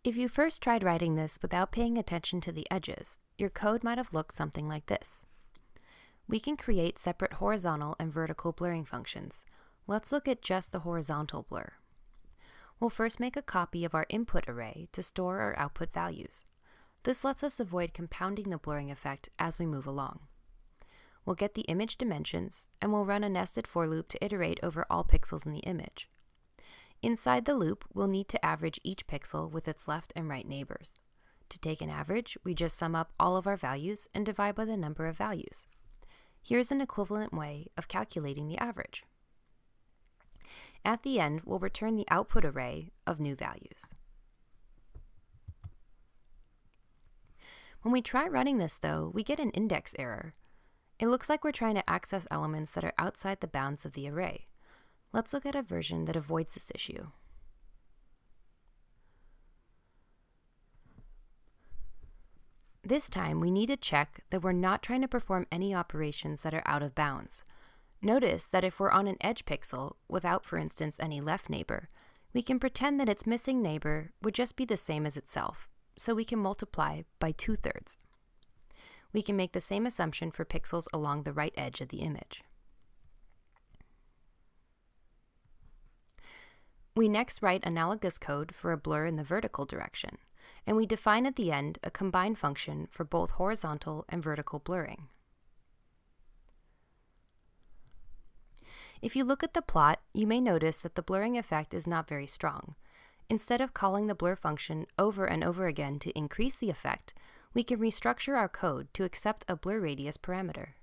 If you first tried writing this without paying attention to the edges, your code might have looked something like this. We can create separate horizontal and vertical blurring functions. Let's look at just the horizontal blur. We'll first make a copy of our input array to store our output values. This lets us avoid compounding the blurring effect as we move along. We'll get the image dimensions, and we'll run a nested for loop to iterate over all pixels in the image. Inside the loop, we'll need to average each pixel with its left and right neighbors. To take an average, we just sum up all of our values and divide by the number of values. Here's an equivalent way of calculating the average. At the end, we'll return the output array of new values. When we try running this, though, we get an index error. It looks like we're trying to access elements that are outside the bounds of the array. Let's look at a version that avoids this issue. This time, we need to check that we're not trying to perform any operations that are out of bounds. Notice that if we're on an edge pixel, without, for instance, any left neighbor, we can pretend that its missing neighbor would just be the same as itself, so we can multiply by 2/3. We can make the same assumption for pixels along the right edge of the image. We next write analogous code for a blur in the vertical direction, and we define at the end a combine function for both horizontal and vertical blurring. If you look at the plot, you may notice that the blurring effect is not very strong. Instead of calling the blur function over and over again to increase the effect, we can restructure our code to accept a blur radius parameter.